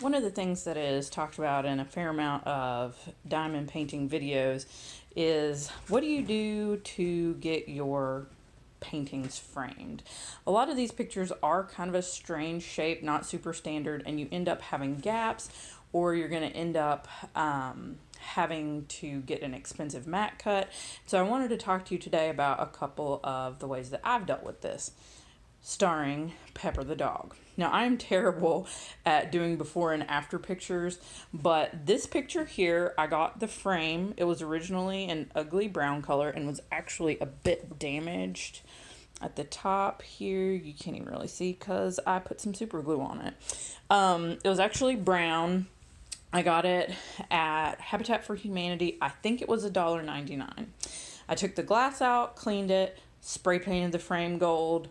One of the things that is talked about in a fair amount of diamond painting videos is what do you do to get your paintings framed? A lot of these pictures are kind of a strange shape, not super standard, and you end up having gaps, or you're going to end up having to get an expensive mat cut. So I wanted to talk to you today about a couple of the ways that I've dealt with this, starring Pepper the dog. Now, I'm terrible at doing before and after pictures, but this picture here, I got the frame. It was originally an ugly brown color and was actually a bit damaged at the top here. You can't even really see because I put some super glue on it. It was actually brown. I got it at Habitat for Humanity. I think it was $1.99. I took the glass out, cleaned it, spray painted the frame gold,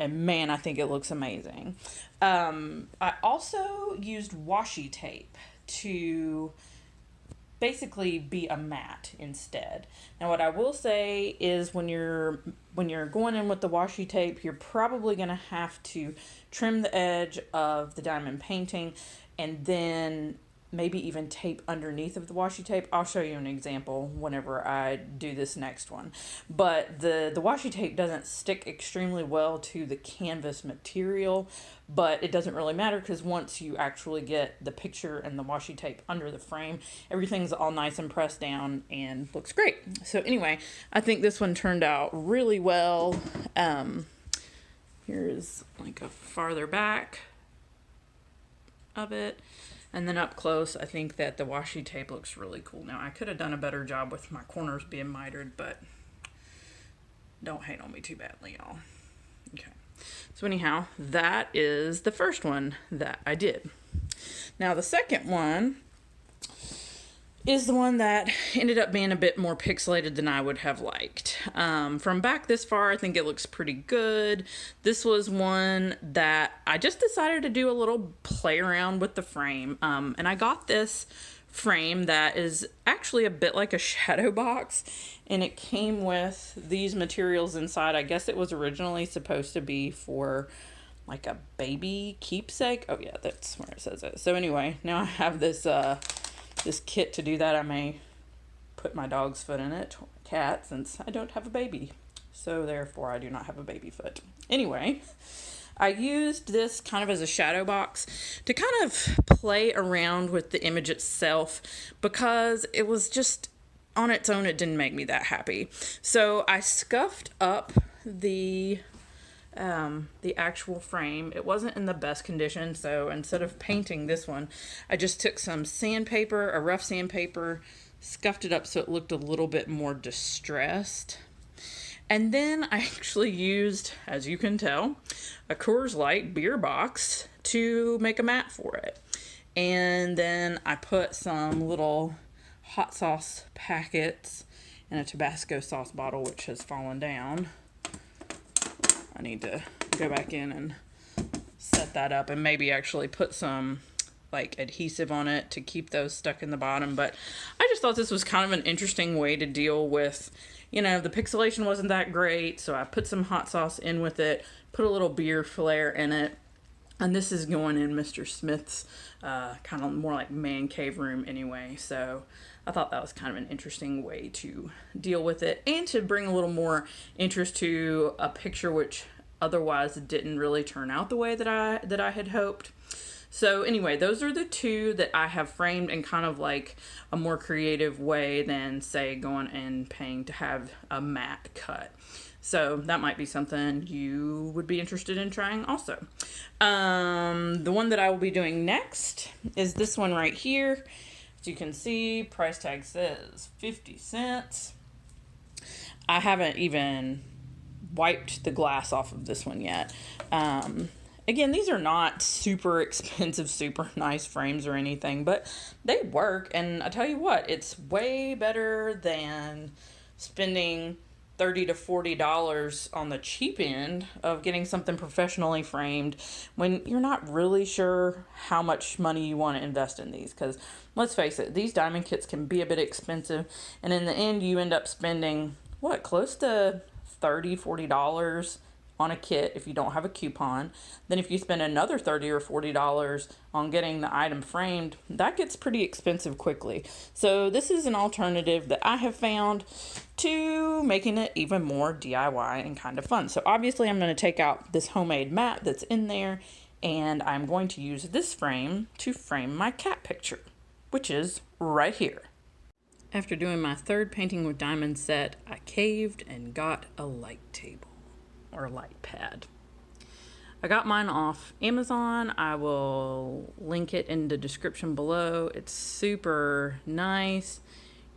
and man, I think it looks amazing. I also used washi tape to basically be a mat instead. Now, what I will say is when you're going in with the washi tape, you're probably going to have to trim the edge of the diamond painting and then maybe even tape underneath of the washi tape. I'll show you an example whenever I do this next one. But the washi tape doesn't stick extremely well to the canvas material, but it doesn't really matter because once you actually get the picture and the washi tape under the frame, everything's all nice and pressed down and looks great. So anyway, I think this one turned out really well. Here's like a farther back of it. And then up close, I think that the washi tape looks really cool. Now, I could have done a better job with my corners being mitered, but don't hate on me too badly, y'all. Okay. So anyhow, that is the first one that I did. Now, the second one is the one that ended up being a bit more pixelated than I would have liked. From back this far, I think it looks pretty good. This was one that I just decided to do a little play around with the frame. And I got this frame that is actually a bit like a shadow box, and it came with these materials inside. I guess it was originally supposed to be for like a baby keepsake. Oh yeah, that's where it says it. So anyway, now I have this kit to do that. I may put my dog's foot in it, or cat, since I don't have a baby. So therefore I do not have a baby foot. Anyway, I used this kind of as a shadow box to kind of play around with the image itself because it was just on its own, it didn't make me that happy. So I scuffed up the actual frame. It wasn't in the best condition, so instead of painting this one, I just took some sandpaper, a rough sandpaper, scuffed it up so it looked a little bit more distressed. And then I actually used, as you can tell, a Coors Light beer box to make a mat for it. And then I put some little hot sauce packets in a Tabasco sauce bottle, which has fallen down. I need to go back in and set that up and maybe actually put some like adhesive on it to keep those stuck in the bottom. But I just thought this was kind of an interesting way to deal with, the pixelation wasn't that great. So I put some hot sauce in with it, put a little beer flare in it. And this is going in Mr. Smith's kind of more like man cave room anyway. So I thought that was kind of an interesting way to deal with it and to bring a little more interest to a picture which otherwise didn't really turn out the way that I had hoped. So anyway, those are the two that I have framed in kind of like a more creative way than, say, going and paying to have a mat cut. So that might be something you would be interested in trying also. The one that I will be doing next is this one right here. As you can see, price tag says 50 cents. I haven't even wiped the glass off of this one yet. Again, these are not super expensive, super nice frames or anything, but they work. And I tell you what, it's way better than spending $30 to $40 on the cheap end of getting something professionally framed when you're not really sure how much money you want to invest in these. Because let's face it, these diamond kits can be a bit expensive, and in the end you end up spending close to $30, $40 on a kit if you don't have a coupon. Then if you spend another $30 or $40 on getting the item framed, that gets pretty expensive quickly. So this is an alternative that I have found to making it even more DIY and kind of fun. So obviously I'm going to take out this homemade mat that's in there, and I'm going to use this frame to frame my cat picture, which is right here. After doing my third painting with diamond set, I caved and got a light table or light pad. I got mine off Amazon. I will link it in the description below. It's super nice.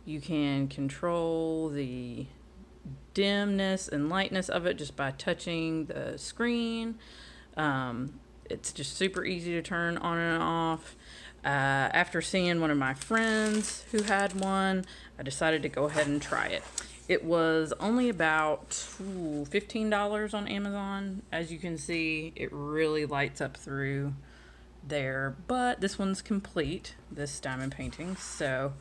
You can control the dimness and lightness of it just by touching the screen. It's just super easy to turn on and off. After seeing one of my friends who had one, I decided to go ahead and try it. It was only about $15 on Amazon. As you can see, it really lights up through there, but this one's complete, this diamond painting, so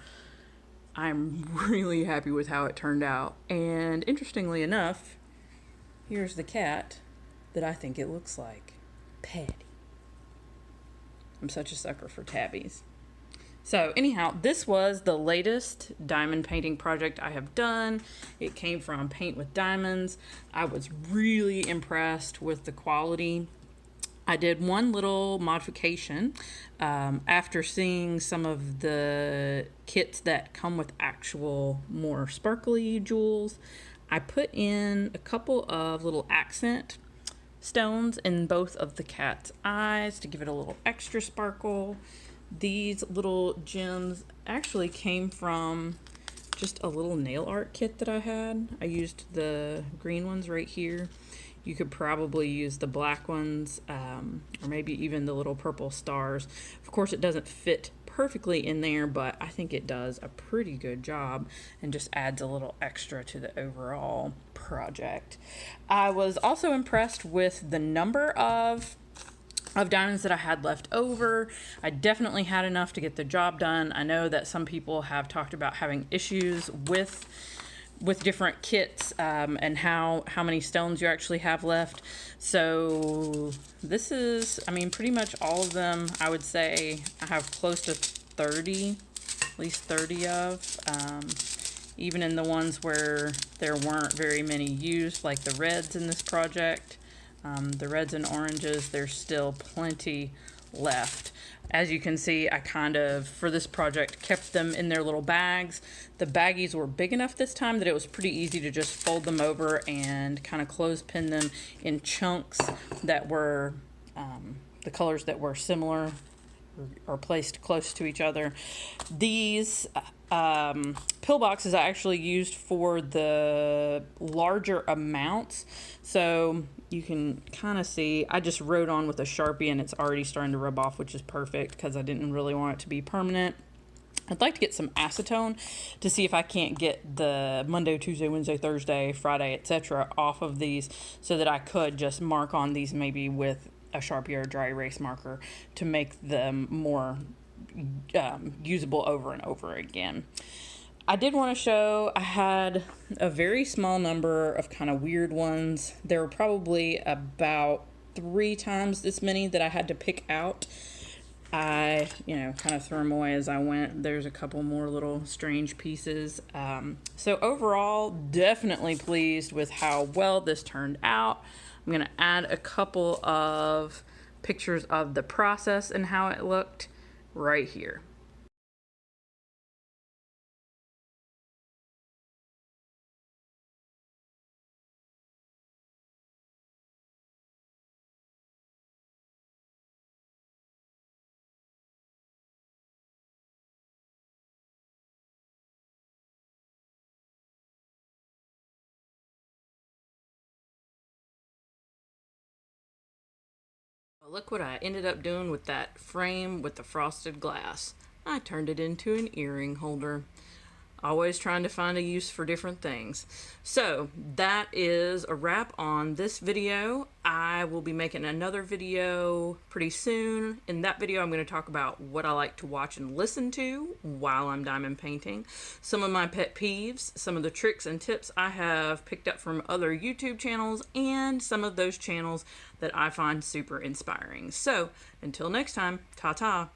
I'm really happy with how it turned out. And interestingly enough, here's the cat that I think it looks like, Patty. I'm such a sucker for tabbies. So anyhow, this was the latest diamond painting project I have done. It came from Paint with Diamonds. I was really impressed with the quality. I did one little modification after seeing some of the kits that come with actual more sparkly jewels. I put in a couple of little accent stones in both of the cat's eyes to give it a little extra sparkle. These little gems actually came from just a little nail art kit that I had. I used the green ones right here. You could probably use the black ones, or maybe even the little purple stars. Of course, it doesn't fit perfectly in there, but I think it does a pretty good job and just adds a little extra to the overall project. I was also impressed with the number of diamonds that I had left over. I definitely had enough to get the job done. I know that some people have talked about having issues with different kits and how many stones you actually have left. So this is, I mean, pretty much all of them. I would say I have close to 30, at least 30 of. Even in the ones where there weren't very many used, like the reds in this project. The reds and oranges, there's still plenty left. As you can see, I kind of, for this project, kept them in their little bags. The baggies were big enough this time that it was pretty easy to just fold them over and kind of clothespin them in chunks that were the colors that were similar or placed close to each other. These pillboxes I actually used for the larger amounts. So you can kind of see, I just wrote on with a Sharpie and it's already starting to rub off, which is perfect because I didn't really want it to be permanent. I'd like to get some acetone to see if I can't get the Monday, Tuesday, Wednesday, Thursday, Friday, etc. off of these so that I could just mark on these maybe with a Sharpie or a dry erase marker to make them more usable over and over again. I did want to show, I had a very small number of kind of weird ones. There were probably about 3 times this many that I had to pick out. I, kind of threw them away as I went. There's a couple more little strange pieces. So overall, definitely pleased with how well this turned out. I'm going to add a couple of pictures of the process and how it looked right here. Look what I ended up doing with that frame with the frosted glass. I turned it into an earring holder. Always trying to find a use for different things. So that is a wrap on this video. I will be making another video pretty soon. In that video, I'm going to talk about what I like to watch and listen to while I'm diamond painting, some of my pet peeves, some of the tricks and tips I have picked up from other YouTube channels, and some of those channels that I find super inspiring. So until next time, ta-ta.